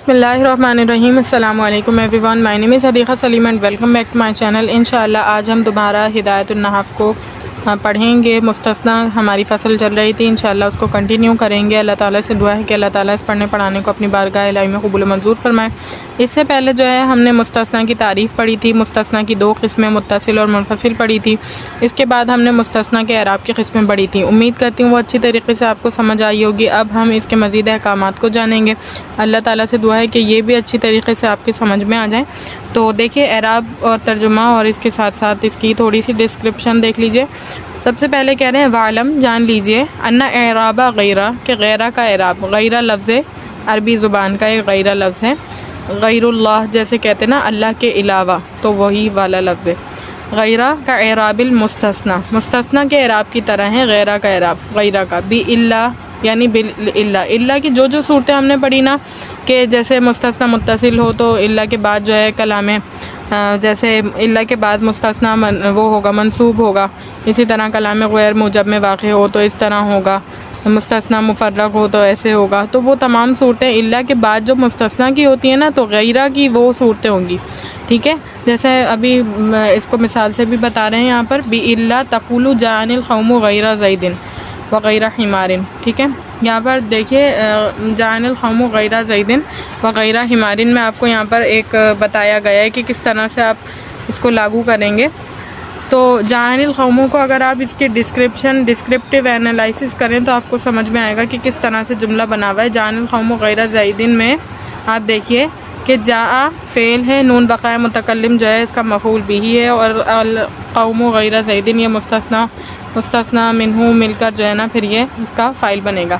بسم اللہ الرحمن الرحیم. السلام علیکم everyone. My name is Hadiqa Saleem and welcome back to my channel. انشاءاللہ آج ہم دوبارہ ہدایت النحو کو پڑھیں گے. مستثنا ہماری فصل چل رہی تھی، انشاءاللہ اس کو کنٹینیو کریں گے. اللہ تعالیٰ سے دعا ہے کہ اللہ تعالیٰ اس پڑھنے پڑھانے کو اپنی بارگاہ الہی میں قبول و منظور فرمائے. اس سے پہلے جو ہے ہم نے مستثنا کی تعریف پڑھی تھی. مستثنا کی دو قسمیں متصل اور منفصل پڑھی تھی. اس کے بعد ہم نے مستثنا کے اعراب کی قسمیں پڑھی تھیں. امید کرتی ہوں وہ اچھی طریقے سے آپ کو سمجھ آئی ہوگی. اب ہم اس کے مزید احکامات کو جانیں گے. اللہ تعالیٰ سے دعا ہے کہ یہ بھی اچھی طریقے سے آپ کے سمجھ میں آ جائیں. تو دیکھیے اعراب اور ترجمہ اور اس کے ساتھ ساتھ اس کی تھوڑی سی ڈسکرپشن دیکھ لیجئے. سب سے پہلے کہہ رہے ہیں وعلم، جان لیجئے، ان اعراب غیرہ، کہ غیرہ کا اعراب، غیرہ لفظ عربی زبان کا ایک غیرہ لفظ ہے. غیر اللہ جیسے کہتے ہیں نا اللہ کے علاوہ، تو وہی والا لفظ ہے. غیرہ کا اعراب المستثنا، مستثنا کے اعراب کی طرح ہے غیرہ کا اعراب. غیرہ کا بھی اللہ یعنی اللہ کی جو صورتیں ہم نے پڑھی نا، کہ جیسے مستثنا متصل ہو تو اللہ کے بعد جو ہے کلام جیسے اللہ کے بعد مستثنا وہ ہوگا منصوب ہوگا. اسی طرح کلام غیر موجب میں واقع ہو تو اس طرح ہوگا. مستثنا مفرق ہو تو ایسے ہوگا. تو وہ تمام صورتیں اللہ کے بعد جو مستثنا کی ہوتی ہیں نا، تو غیرہ کی وہ صورتیں ہوں گی. ٹھیک ہے، جیسے ابھی اس کو مثال سے بھی بتا رہے ہیں یہاں پر بھی اللہ تقول جان القوم غیر زید وغیرہ حمار. ٹھیک ہے، یہاں پر دیکھیے جان القوم غیر زید وغیرہ حمار میں آپ کو یہاں پر ایک بتایا گیا ہے کہ کس طرح سے آپ اس کو لاگو کریں گے. تو جان القوم کو اگر آپ اس کی ڈسکرپٹیو انالائسس کریں تو آپ کو سمجھ میں آئے گا کہ کس طرح سے جملہ بنا ہوا ہے. جان القوم غیر زید میں آپ دیکھیے کہ جاء فعل ہے، نون بقائے متکلم جو ہے اس کا مفعول بھی ہے، اور القوم غیر زید یہ مستثنا منہ مل کر جو ہے نا پھر یہ اس کا فاعل بنے گا.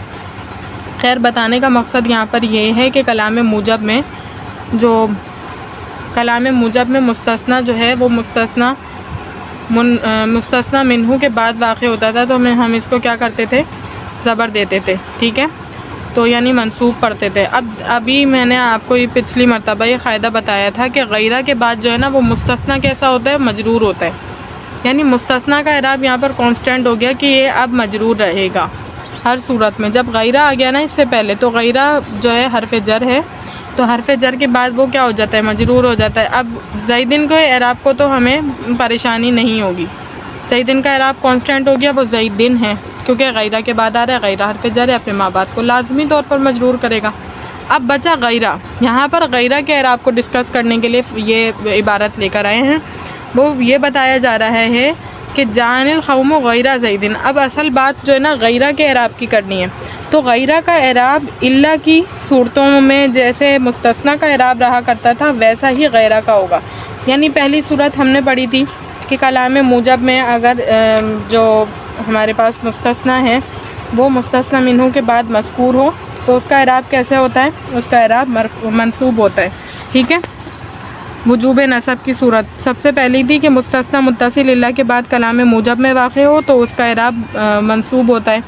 خیر، بتانے کا مقصد یہاں پر یہ ہے کہ کلام موجب میں مستثنا جو ہے وہ مستثنا منہ کے بعد واقع ہوتا تھا تو ہم اس کو کیا کرتے تھے، زبر دیتے تھے. ٹھیک ہے، تو یعنی منصوب پڑھتے تھے. ابھی میں نے آپ کو یہ پچھلی مرتبہ یہ قاعدہ بتایا تھا کہ غیرہ کے بعد جو ہے نا وہ مستثنا کیسا ہوتا ہے، مجرور ہوتا ہے. یعنی مستثنا کا اعراب یہاں پر کانسٹنٹ ہو گیا کہ یہ اب مجرور رہے گا ہر صورت میں. جب غیرہ آ گیا نا اس سے پہلے، تو غیرہ جو ہے حرف جر ہے، تو حرف جر کے بعد وہ کیا ہو جاتا ہے، مجرور ہو جاتا ہے. اب زیدن کے اعراب کو تو ہمیں پریشانی نہیں ہوگی. زیدن کا اعراب کانسٹنٹ ہو گیا، وہ زیدن ہے کیونکہ غیرہ کے بعد آ رہا ہے. غیرہ حرف جر ہے، اپنے ماں باپ کو لازمی طور پر مجرور کرے گا. اب بچا غیرہ. یہاں پر غیرہ کے اعراب کو ڈسکس کرنے کے لیے یہ عبارت لے کر آئے ہیں. وہ یہ بتایا جا رہا ہے کہ جان القوم غیرہ زیدن. اب اصل بات جو ہے نا غیرہ کے اعراب کی کرنی ہے. تو غیرہ کا اعراب اللہ کی صورتوں میں جیسے مستثنا کا اعراب رہا کرتا تھا ویسا ہی غیرہ کا ہوگا. یعنی پہلی صورت ہم نے پڑھی تھی کہ کلام موجب میں اگر جو ہمارے پاس مستثنا ہے وہ مستثنا منہ کے بعد مذکور ہو تو اس کا اعراب کیسے ہوتا ہے، اس کا اعراب منصوب ہوتا ہے. ٹھیک ہے، وجوب نصب کی صورت سب سے پہلی تھی کہ مستثنا متصل اللہ کے بعد کلام موجب میں واقع ہو تو اس کا اعراب منصوب ہوتا ہے.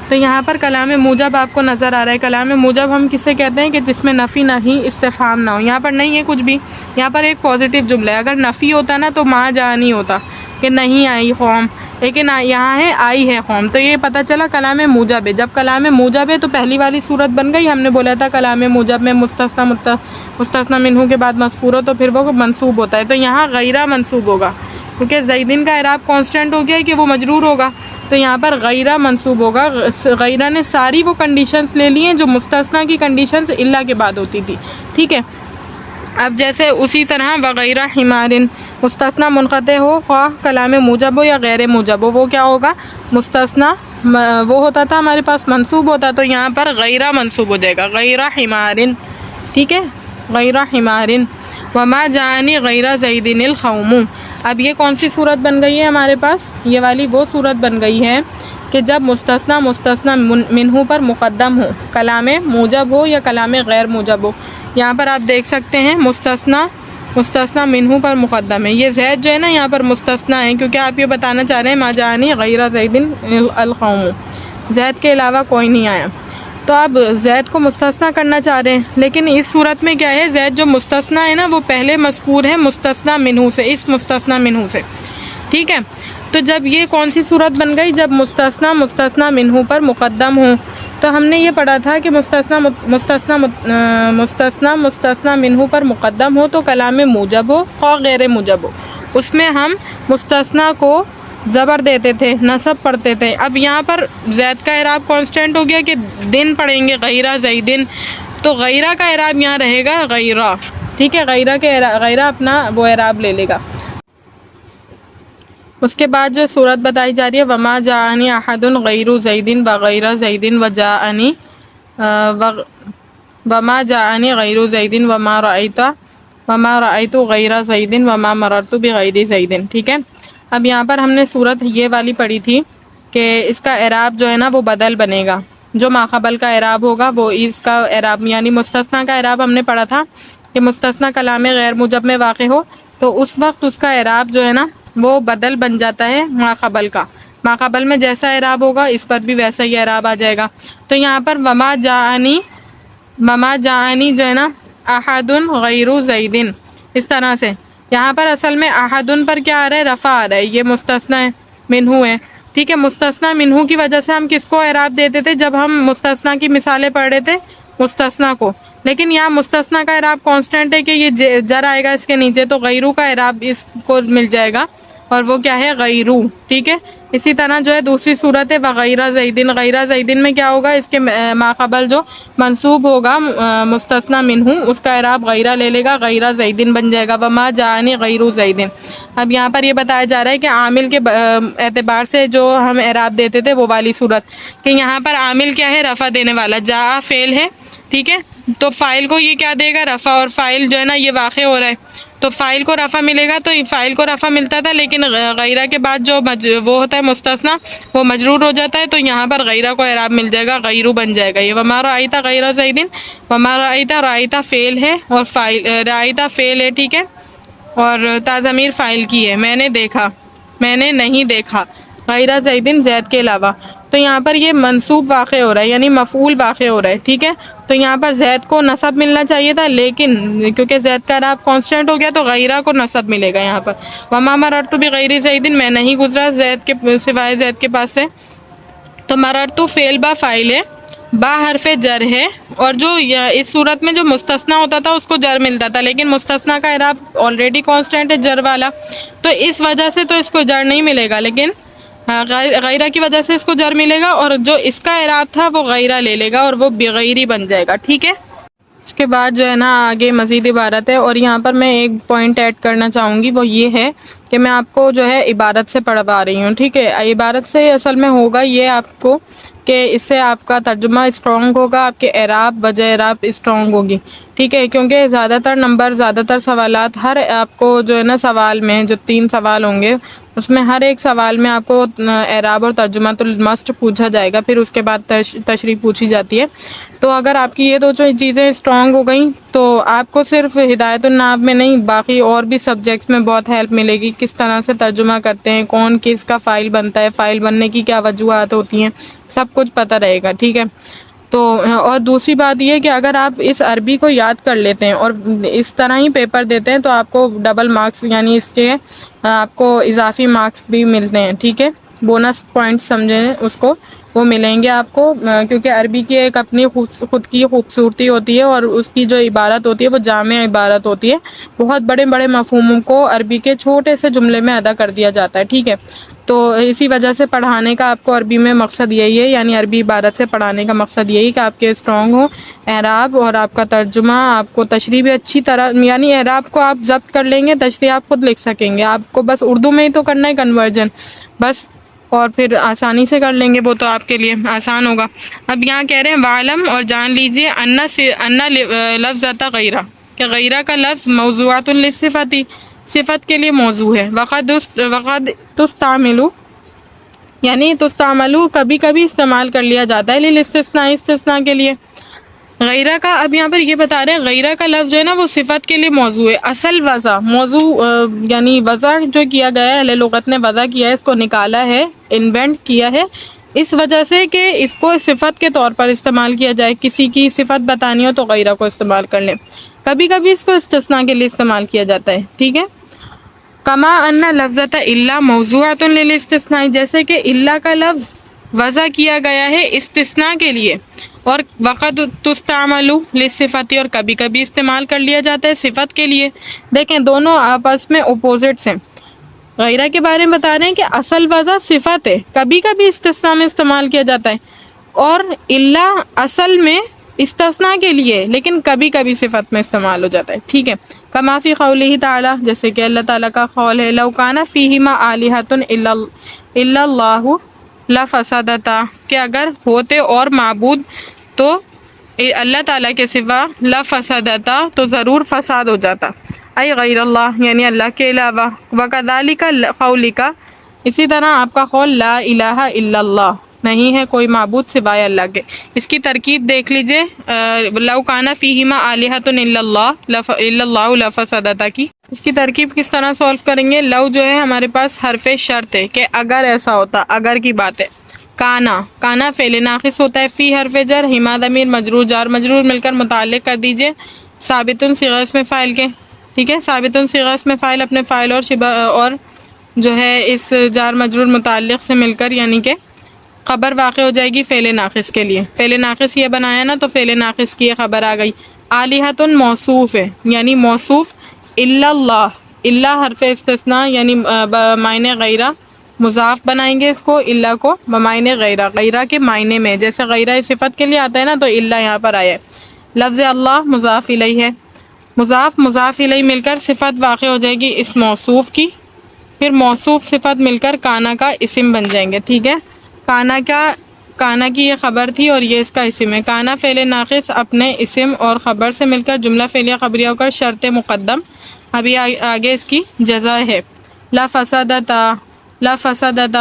تو یہاں پر کلام موجب آپ کو نظر آ رہا ہے. کلام موجب ہم کسے کہتے ہیں کہ جس میں نفی نہیں استفہام نہ ہو. یہاں پر نہیں ہے کچھ بھی، یہاں پر ایک پازیٹیو جملہ ہے. اگر نفی ہوتا نا تو ماں جا نہیں ہوتا کہ نہیں آئی قوم، لیکن یہاں ہے آئی ہے قوم. تو یہ پتہ چلا کلام موجب ہے. جب کلام موجب ہے تو پہلی والی صورت بن گئی. ہم نے بولا تھا کلام موجب میں مستثنا منہ کے بعد مذکور ہو تو پھر وہ منصوب ہوتا ہے. تو یہاں غیرہ منصوب ہوگا کیونکہ زیدن کا اعراب کانسٹنٹ ہو گیا ہے کہ وہ مجرور ہوگا. تو یہاں پر غیرہ منصوب ہوگا. غیرہ نے ساری وہ کنڈیشنز لے لی ہیں جو مستثنا کی کنڈیشنز اللہ کے بعد ہوتی تھی. ٹھیک ہے، اب جیسے اسی طرح وغیرہ حمارن مستثنا منقطع ہو، خواہ کلام موجب ہو یا غیر موجب ہو، وہ کیا ہوگا، مستثنا وہ ہوتا تھا ہمارے پاس منصوب ہوتا. تو یہاں پر غیرہ منصوب ہو جائے گا، غیرہ حمارن. ٹھیک ہے، غیرہ حمارن. وما جانی غیرہ زیدن القوم. اب یہ کون سی صورت بن گئی ہے ہمارے پاس، یہ والی وہ صورت بن گئی ہے کہ جب مستثنا منہ پر مقدم ہو، کلام موجب ہو یا کلام غیر موجب ہو. یہاں پر آپ دیکھ سکتے ہیں مستثنا منہ پر مقدم ہے. یہ زید جو ہے نا یہاں پر مستثنا ہے کیونکہ آپ یہ بتانا چاہ رہے ہیں ما جانی غیرہ زیدن القوم، زید کے علاوہ کوئی نہیں آیا. تو اب زید کو مستثنا کرنا چاہ رہے ہیں، لیکن اس صورت میں کیا ہے، زید جو مستثنا ہے نا وہ پہلے مذکور ہے مستثنا منہ سے، اس مستثنا منہ سے. ٹھیک ہے، تو جب یہ کون سی صورت بن گئی، جب مستثنا منہ پر مقدم ہوں تو ہم نے یہ پڑھا تھا کہ مستثنا منہ پر مقدم ہو تو کلام میں موجب ہو خواہ غیر موجب ہو، اس میں ہم مستثنا کو زبر دیتے تھے، نصب پڑھتے تھے۔ اب یہاں پر زید کا اعراب کانسٹنٹ ہو گیا کہ دن پڑھیں گے غیرہ زیدن، تو غیرہ کا اعراب یہاں رہے گا غیرہ، ٹھیک ہے، غیرہ اپنا وہ اعراب لے لے گا۔ اس کے بعد جو صورت بتائی جا رہی ہے وما جاءنی احد غیر زید وغیر زید وجاءنی وما جاءنی غیر زید وما رأیت غیر زید وما مررت بغیر زید، ٹھیک ہے۔ اب یہاں پر ہم نے صورت یہ والی پڑھی تھی کہ اس کا اعراب جو ہے نا وہ بدل بنے گا، جو ماقبل کا اعراب ہوگا وہ اس کا اعراب، یعنی مستثنا کا اعراب ہم نے پڑھا تھا کہ مستثنا کلام غیر موجب میں واقع ہو تو اس وقت اس کا اعراب جو ہے نا وہ بدل بن جاتا ہے ماقبل کا، ماقبل میں جیسا اعراب ہوگا اس پر بھی ویسا ہی اعراب آ جائے گا۔ تو یہاں پر وما جاءنی جو ہے نا احد غیر زیدن، اس طرح سے یہاں پر اصل میں احدن پر کیا آ رہا ہے، رفع آ رہا ہے، یہ مستثنا ہے منہو ہے، ٹھیک ہے۔ مستثنا منہو کی وجہ سے ہم کس کو اعراب دیتے تھے جب ہم مستثنا کی مثالیں پڑھ رہے تھے، مستثنا کو، لیکن یہاں مستثنا کا اعراب کانسٹنٹ ہے کہ یہ جر آئے گا اس کے نیچے تو غیرو کا اعراب اس کو مل جائے گا اور وہ کیا ہے غیرو، ٹھیک ہے۔ اسی طرح جو ہے دوسری صورت ہے وغیرہ زیدن، غیرہ زیدن میں کیا ہوگا، اس کے ماقبل جو منصوب ہوگا مستثنا منہو اس کا اعراب غیرہ لے لے گا، غیرہ زیدن بن جائے گا، وما جاءنی غیر زیدن۔ اب یہاں پر یہ بتایا جا رہا ہے کہ عامل کے اعتبار سے جو ہم اعراب دیتے تھے وہ والی صورت کہ یہاں پر عامل کیا ہے، رفع دینے والا، جاء فعل ہے، ٹھیک ہے، تو فاعل کو یہ کیا دے گا، رفع، اور فاعل جو ہے نا یہ واقع ہو رہا ہے تو فاعل کو رفع ملے گا، تو فاعل کو رفع ملتا تھا لیکن غیرہ کے بعد جو وہ ہوتا ہے مستثنا وہ مجرور ہو جاتا ہے، تو یہاں پر غیرہ کو اعراب مل جائے گا، غیرو بن جائے گا۔ یہ وما رأیت غیر زیدن، وما رأیت فعل ہے اور رأیت فعل ہے، ٹھیک ہے، اور تا ضمیر فاعل کی ہے، میں نے دیکھا، میں نے نہیں دیکھا، غیرہ زیدن زید کے علاوہ، تو یہاں پر یہ منصوب واقع ہو رہا ہے یعنی مفعول واقع ہو رہا ہے، ٹھیک ہے۔ تو یہاں پر زید کو نصب ملنا چاہیے تھا لیکن کیونکہ زید کا اعراب کانسٹنٹ ہو گیا تو غیرہ کو نصب ملے گا یہاں پر۔ وما مررت بغیر زید، میں نہیں گزرا زید کے سوائے زید کے پاس سے، تو مررت فعل با فاعل ہے، با حرف جر ہے، اور جو اس صورت میں جو مستثنا ہوتا تھا اس کو جر ملتا تھا لیکن مستثنا کا اعراب آلریڈی کانسٹنٹ ہے جر والا، تو اس وجہ سے تو اس کو جر نہیں ملے گا، لیکن غیرہ کی وجہ سے اس کو جر ملے گا اور جو اس کا اعراب تھا وہ غیرہ لے لے گا اور وہ بغیری بن جائے گا، ٹھیک ہے۔ اس کے بعد جو ہے نا آگے مزید عبارت ہے، اور یہاں پر میں ایک پوائنٹ ایڈ کرنا چاہوں گی، وہ یہ ہے کہ میں آپ کو جو ہے عبارت سے پڑھوا رہی ہوں، ٹھیک ہے۔ عبارت سے اصل میں ہوگا یہ آپ کو کہ اس سے آپ کا ترجمہ اسٹرانگ ہوگا، آپ کے اعراب وجہ اعراب اسٹرانگ ہوگی، ٹھیک ہے، کیونکہ زیادہ تر نمبر، زیادہ تر سوالات ہر آپ کو جو ہے نا سوال میں جو 3 سوال ہوں گے اس میں ہر ایک سوال میں آپ کو اعراب اور ترجمہ تو مسٹ پوچھا جائے گا، پھر اس کے بعد تشریح پوچھی جاتی ہے۔ تو اگر آپ کی یہ دو چیزیں اسٹرانگ ہو گئیں تو آپ کو صرف ہدایت الناب میں نہیں باقی اور بھی سبجیکٹس میں بہت ہیلپ ملے گی، کس طرح سے ترجمہ کرتے ہیں، کون کس کا فائل بنتا ہے، فائل بننے کی کیا وجوہات ہوتی ہیں، سب کچھ پتہ رہے گا، ٹھیک ہے۔ تو اور دوسری بات یہ کہ اگر آپ اس عربی کو یاد کر لیتے ہیں اور اس طرح ہی پیپر دیتے ہیں تو آپ کو ڈبل مارکس یعنی اس کے آپ کو اضافی مارکس بھی ملتے ہیں، ٹھیک ہے، بونس پوائنٹس سمجھیں اس کو، وہ ملیں گے آپ کو، کیونکہ عربی کی ایک اپنی خود کی خوبصورتی ہوتی ہے اور اس کی جو عبارت ہوتی ہے وہ جامع عبارت ہوتی ہے، بہت بڑے بڑے مفہوموں کو عربی کے چھوٹے سے جملے میں ادا کر دیا جاتا ہے، ٹھیک ہے۔ تو اسی وجہ سے پڑھانے کا آپ کو عربی میں مقصد یہی ہے، یعنی عربی عبارت سے پڑھانے کا مقصد یہی کہ آپ کے اسٹرانگ ہو اعراب اور آپ کا ترجمہ، آپ کو تشریح بھی اچھی طرح، یعنی اعراب کو آپ ضبط کر لیں گے، تشریح آپ خود لکھ سکیں گے، آپ کو بس اردو میں ہی تو کرنا ہے کنورژن بس، اور پھر آسانی سے کر لیں گے، وہ تو آپ کے لیے آسان ہوگا۔ اب یہاں کہہ رہے ہیں وعلم، اور جان لیجئے ان لفظ غیرہ، کہ غیرہ کا لفظ موضوعات للصفتی، صفت کے لیے موضوع ہے، وقد تستعملو، یعنی تستعملو کبھی کبھی استعمال کر لیا جاتا ہے للاستثناء، استثناء کے لیے۔ غیرہ کا اب یہاں پر یہ بتا رہے ہیں غیرہ کا لفظ جو ہے نا وہ صفت کے لیے موضوع ہے، اصل وضع موضوع یعنی وضع جو کیا گیا ہے، اہل لغت نے وضع کیا ہے، اس کو نکالا ہے، انوینٹ کیا ہے اس وجہ سے کہ اس کو صفت کے طور پر استعمال کیا جائے، کسی کی صفت بتانی ہو تو غیرہ کو استعمال کر لیں، کبھی کبھی اس کو استثناء کے لیے استعمال کیا جاتا ہے، ٹھیک ہے۔ کما ان لفظۃ الا موضوعۃ للاستثناء، جیسے کہ الا کا لفظ وضع کیا گیا ہے استثناء کے لیے، اور وقت تستعمل للصفت، اور کبھی کبھی استعمال کر لیا جاتا ہے صفت کے لیے۔ دیکھیں دونوں آپس میں اپوزٹس ہیں۔ غیرہ کے بارے میں بتا رہے ہیں کہ اصل وضع صفت ہے، کبھی کبھی استثناء میں استعمال کیا جاتا ہے، اور اللہ اصل میں استثناء کے لیے لیکن کبھی کبھی صفت میں استعمال ہو جاتا ہے، ٹھیک ہے۔ کما فی قولہ تعالی، جیسے کہ اللہ تعالیٰ کا قول ہے، لو کان فیہما آلہۃ الا اللہ لفسدتا، کہ اگر ہوتے اور معبود تو اللہ تعالیٰ کے سوا لفسدتا، تو ضرور فساد ہو جاتا، ای غیر اللہ یعنی اللہ کے علاوہ۔ وکذالک قولک، اسی طرح آپ کا قول لا الہ الا اللہ، نہیں ہے کوئی معبود سوائے اللہ کے، اس کی ترکیب دیکھ لیجئے، لو کان فیہما آلہۃ الا اللہ لفسدتا کی، اس کی ترکیب کس طرح سولف کریں گے؟ لو جو ہے ہمارے پاس حرف شرط ہے کہ اگر ایسا ہوتا، اگر کی بات ہے۔ کانا فعل ناقص ہوتا ہے، فی حرف جر، ہما ضمیر مجرور، جار مجرور مل کر متعلق کر دیجئے ثابتن صیغہ اسم فاعل کے، ٹھیک ہے۔ ثابتن صیغہ اسم فاعل اپنے فاعل اور شبہ اور جو ہے اس جار مجرور متعلق سے مل کر یعنی کہ خبر واقع ہو جائے گی فعل ناقص کے لیے۔ فعل ناقص یہ بنایا نا، تو فعل ناقص کی یہ خبر آ گئی۔ آلہۃ موصوف ہے، یعنی موصوف الا اللہ، اللہ حرف استثناء یعنی معنی غیرہ، مضاف بنائیں گے اس کو، اللہ کو بمعنی غیرہ، غیرہ کے معنی میں، جیسے غیرہ صفت کے لیے آتا ہے نا، تو اللہ یہاں پر آیا ہے۔ لفظ اللہ مضاف الیہ ہے، مضاف الیہ مل کر صفت واقع ہو جائے گی اس موصوف کی، پھر موصوف صفت مل کر کانا کا اسم بن جائیں گے، ٹھیک ہے۔ کانا کی یہ خبر تھی اور یہ اس کا اسم ہے۔ کانا فعل ناقص اپنے اسم اور خبر سے مل کر جملہ فعلیہ خبریہ ہو کر شرط مقدم، ابھی آگے اس کی جزا ہے۔ لفسدتا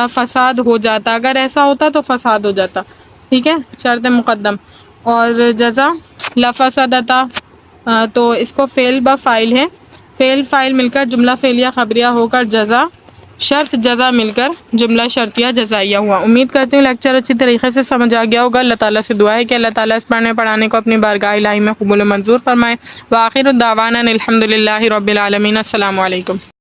فساد ہو جاتا، اگر ایسا ہوتا تو فساد ہو جاتا، ٹھیک ہے، شرط مقدم۔ اور جزا لفسدتا، تو اس کو فعل با فاعل ہے، فعل فاعل مل کر جملہ فعلیہ خبریہ ہو کر جزا، شرط جزا مل کر جملہ شرطیہ جزائیہ ہوا۔ امید کرتی ہوں لیکچر اچھی طریقے سے سمجھ آ گیا ہوگا۔ اللہ تعالیٰ سے دعا ہے کہ اللہ تعالیٰ اس پڑھنے کو اپنی بارگاہ الہی میں قبول و منظور فرمائے۔ وآخر دعوانا الحمد للہ رب العالمین۔ السلام علیکم۔